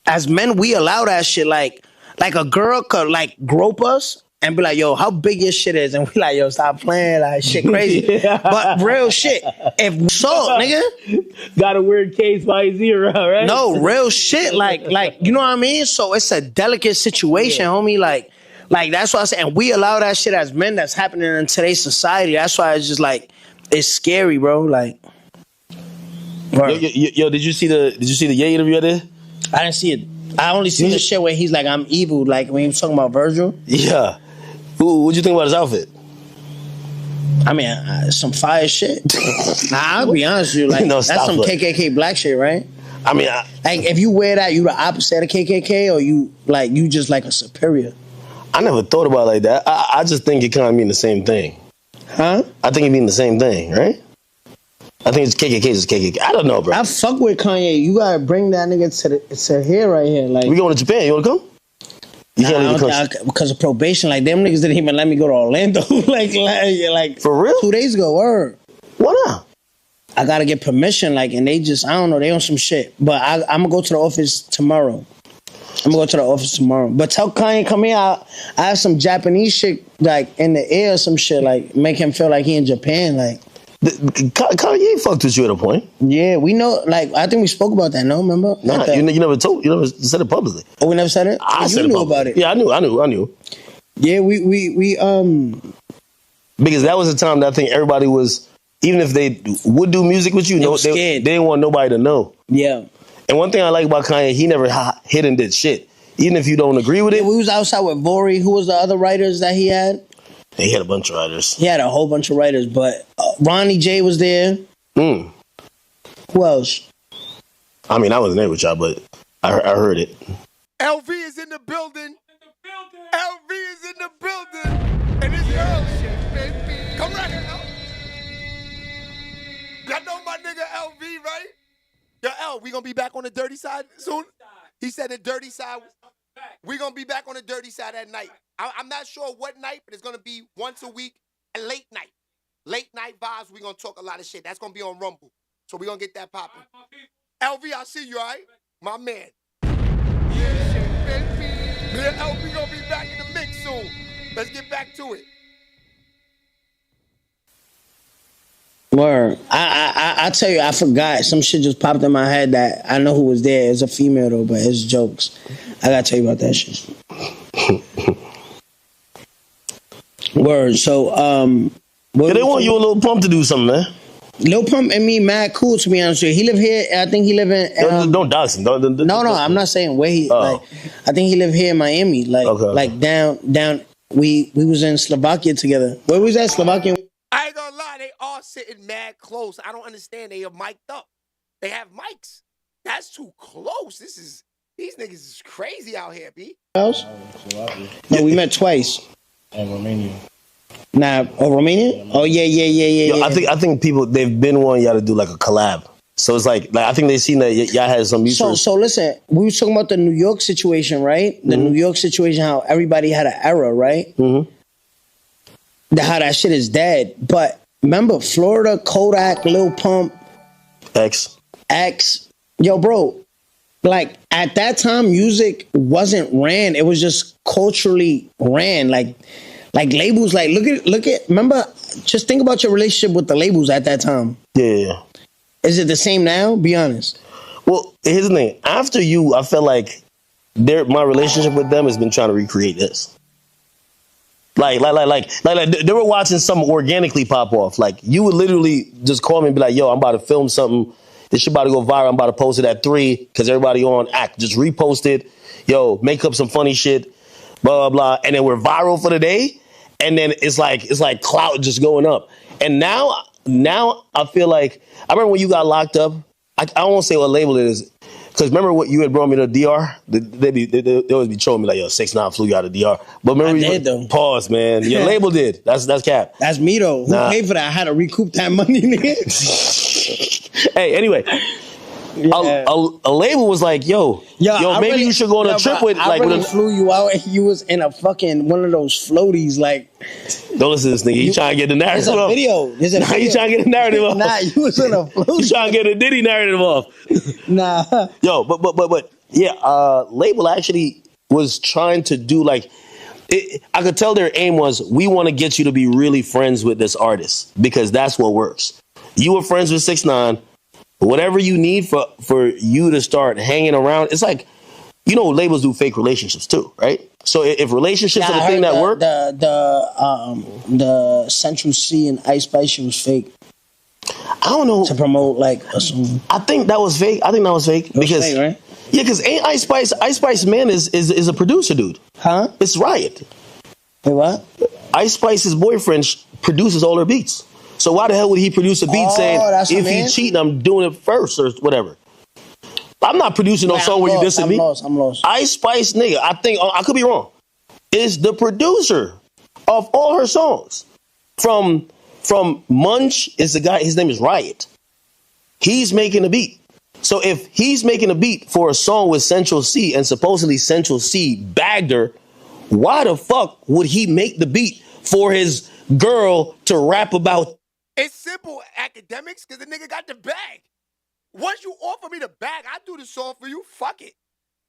As men, we allow that shit. Like a girl could, like, grope us and be like, yo, how big your shit is? And we like, yo, stop playing, like, shit crazy. But real shit, if so, nigga. Got a weird case by zero, right? No, real shit, like, you know what I mean? So it's a delicate situation, homie. Like, that's why I say, and we allow that shit as men that's happening in today's society. That's why it's just like, it's scary, bro. Like, yo, did you see the Ye interview there? I didn't see it. I only seen the shit where he's like, I'm evil, like when he was talking about Virgil. Yeah. What'd you think about his outfit? I mean, some fire shit. I'll be honest with you, like, that's some KKK black shit, right? I mean, like, if you wear that, you the opposite of KKK, or you just like a superior? I never thought about it like that. I just think it kind of mean the same thing. Huh? I think it mean the same thing, right? I think it's KKK, it's KKK. I don't know, bro. I fuck with Kanye. You gotta bring that nigga to here right here. Like, we going to Japan. You wanna come? You can't leave the country because of probation. Like, them niggas didn't even let me go to Orlando. like for real? 2 days ago. Word. Why not? I gotta get permission. Like, and they just, I don't know. They on some shit. But I'm gonna go to the office tomorrow. But tell Kanye, come here. I have some Japanese shit, like, in the air or some shit. Like, make him feel like he in Japan. Like, Kanye fucked with you at a point. Yeah, we know. Like, I think we spoke about that. No, remember? Nah, you never said it publicly. Oh, we never said it. I said knew about it. Yeah, I knew. Yeah, we because that was the time that I think everybody was, even if they would do music with you, they didn't want nobody to know. Yeah. And one thing I like about Kanye, he never hit and did shit. Even if you don't agree with it. We was outside with Vori. Who was the other writers that he had? He had a bunch of writers. He had a whole bunch of writers, but Ronnie J was there. Who else? I mean, I wasn't there with y'all, but I heard it. LV is in the building. LV is in the building. And it's Earl shit, baby. Come right here, L. Y'all know my nigga LV, right? Yo, L, we gonna be back on the dirty side soon? He said the dirty side. We gonna be back on the dirty side at night. I'm not sure what night, but it's gonna be once a week, a late night. Late night vibes, we gonna talk a lot of shit. That's gonna be on Rumble. So we gonna get that popping. LV, I see you, all right? My man. Yeah, shit, baby. Yeah, LV gonna be back in the mix soon. Let's get back to it. Word. I tell you, I forgot. Some shit just popped in my head that I know who was there. It's a female though, but it's jokes. I gotta tell you about that shit. Word. So, they want you a Lil Pump to do something, man. Lil Pump and me, mad cool to be honest with you. He live here. I think he live in. Don't dox him. No, I'm not saying where he. Like, I think he live here in Miami. Like, like down. We was in Slovakia together. Where was that? Slovakia. I ain't gonna lie, they all sitting mad close. I don't understand. They are mic'd up. They have mics. That's too close. These niggas is crazy out here, B. Else? No, we met twice. In Romania. Nah, Romania? Oh yeah. Yo, I think people they've been wanting y'all to do like a collab. So it's like I think they seen that y'all had some mutual. So listen, we were talking about the New York situation, right? The New York situation, how everybody had an era, right? How that shit is dead. But remember, Florida, Kodak, Lil Pump, X. Yo, bro, like at that time, music wasn't ran. It was just culturally ran. Like labels. Like look at. Remember, just think about your relationship with the labels at that time. Yeah. Is it the same now? Be honest. Well, here's the thing. After you, I felt like my relationship with them has been trying to recreate this. Like they were watching something organically pop off. Like you would literally just call me and be like, "Yo, I'm about to film something. This shit about to go viral. I'm about to post it at 3 because everybody on act. Just repost it. Yo, make up some funny shit. Blah blah blah. And then we're viral for the day. And then it's like clout just going up. And now I feel like I remember when you got locked up. I don't want to say what label it is. Because remember what you had brought me to DR? They always be trolling me like, yo, 6ix9ine flew you out of DR. But remember, I did, though. Pause, man. Your label did. That's cap. That's me, though. Who paid for that? I had to recoup that money, nigga. Hey, anyway. Yeah. A label was like, yo, maybe really, you should go on a trip with... I really flew you out and you was in a fucking one of those floaties, like... Don't listen to this nigga. He trying to get the narrative off. There's a video. He trying to get the narrative off. Nah, you was in a floatie. He trying to get the Diddy narrative off. Nah. Yo, but yeah, label actually was trying to do like... I could tell their aim was, we want to get you to be really friends with this artist because that's what works. You were friends with 6ix9ine. Whatever you need for you to start hanging around, it's like, you know, labels do fake relationships too, right? So if relationships are the thing that work, the Central C and Ice Spice shit was fake. I don't know to promote like a song. I think that was fake. Because fake, right? Yeah, because ain't Ice Spice man is a producer dude. Huh? It's Riot. Wait, what? Ice Spice's boyfriend produces all her beats. So why the hell would he produce a beat saying, if he cheating, I'm doing it first or whatever? I'm not producing no song where you dissing me. I'm lost. Ice Spice, nigga, I think, I could be wrong, is the producer of all her songs. From Munch is the guy, his name is Riot. He's making a beat. So if he's making a beat for a song with Central C and supposedly Central C bagged her, why the fuck would he make the beat for his girl to rap about? It's simple, academics, because the nigga got the bag. Once you offer me the bag, I do the song for you. Fuck it.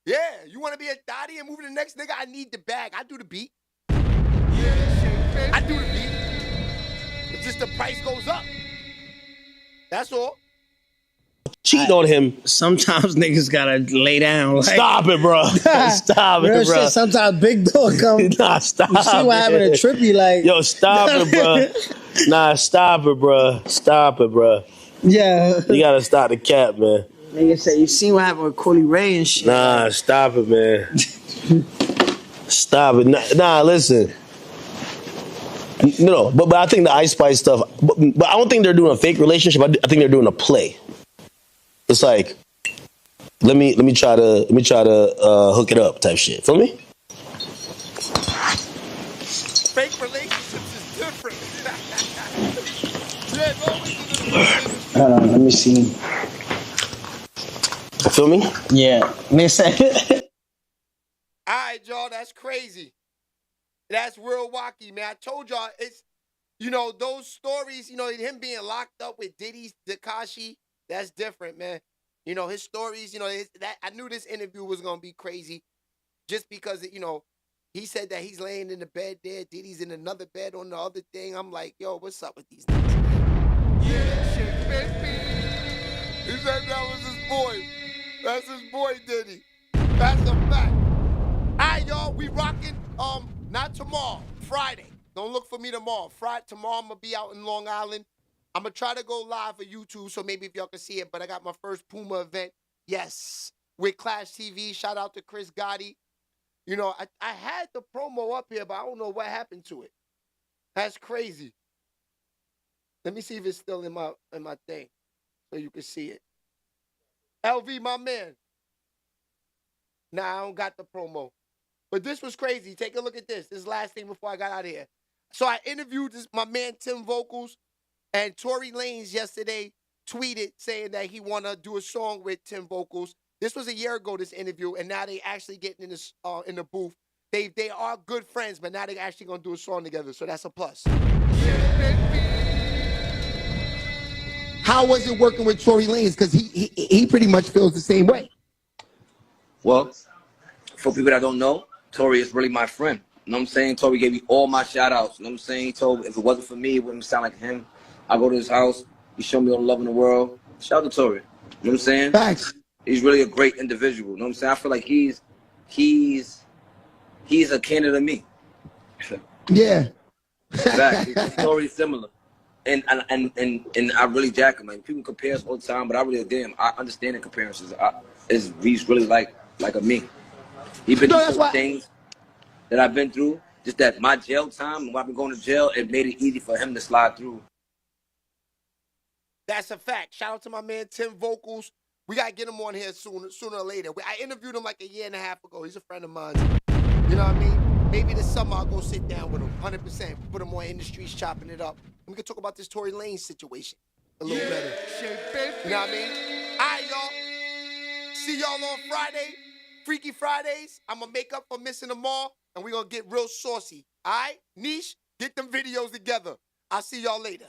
Yeah, you want to be a thotty and move to the next nigga? I need the bag. I do the beat. I do the beat. It's just the price goes up. That's all. Cheat on him. Sometimes niggas gotta lay down. Like, stop it, bro. Stop it, bro. Shit, sometimes Big Dog come. Nah, stop. You see what happened to Trippy? Like, yo, stop it, bro. Nah, stop it, bro. Stop it, bro. Yeah. You gotta stop the cap, man. Nigga say, you seen what happened with Cooley Ray and shit. Nah, stop it, man. Stop it. Nah, listen. No, but I think the Ice Spice stuff, but I don't think they're doing a fake relationship. I think they're doing a play. It's like, let me try to hook it up type shit. Feel me? Fake relationships is different. Yeah, Hold on, let me see. Feel me? Yeah. Listen. All right, y'all, that's crazy. That's real wacky, man. I told y'all, it's, you know, those stories, you know, him being locked up with Diddy, Tekashi, that's different, man. You know, his stories, you know, I knew this interview was going to be crazy just because, you know, he said that he's laying in the bed there, Diddy's in another bed on the other thing. I'm like, yo, what's up with these niggas? Yeah, shit, baby. He said that was his boy. That's his boy, Diddy. That's a fact. All right, y'all, we rocking, not tomorrow, Friday. Don't look for me tomorrow. Tomorrow I'm going to be out in Long Island. I'm going to try to go live for YouTube, so maybe if y'all can see it, but I got my first Puma event, yes, with Clash TV. Shout out to Chris Gotti. You know, I had the promo up here, but I don't know what happened to it. That's crazy. Let me see if it's still in my thing, so you can see it. LV, my man. Nah, I don't got the promo. But this was crazy. Take a look at this. This is the last thing before I got out of here. So I interviewed my man Tim Vocals, and Tory Lanez yesterday tweeted saying that he want to do a song with Tim Vocals. This was a year ago, this interview, and now they actually getting in this in the booth. They are good friends, but now they actually gonna do a song together, so that's a plus. How was it working with Tory Lanez? Because he pretty much feels the same way. Well, for people that don't know, Tory is really my friend. You know what I'm saying? Tory gave me all my shout outs. You know what I'm saying? He told me if it wasn't for me, it wouldn't sound like him. I go to his house, he showed me all the love in the world. Shout out to Tory. You know what I'm saying? Thanks. He's really a great individual. You know what I'm saying? I feel like he's a candidate of me. Yeah. Fact. Tory's similar. And I really jack him. Like, people compare us all the time, but I really I understand the comparisons. He's really like a me. He's been through some things that I've been through. Just that my jail time, when I've been going to jail, it made it easy for him to slide through. That's a fact. Shout out to my man Tim Vocals. We gotta get him on here sooner or later. I interviewed him like a year and a half ago. He's a friend of mine. You know what I mean? Maybe this summer I'll go sit down with him, 100%. Put him on Industries, chopping it up. And we can talk about this Tory Lanez situation a little better. You know what I mean? All right, y'all. See y'all on Friday. Freaky Fridays. I'm gonna make up for missing them all, and we're gonna get real saucy. All right? Niche, get them videos together. I'll see y'all later.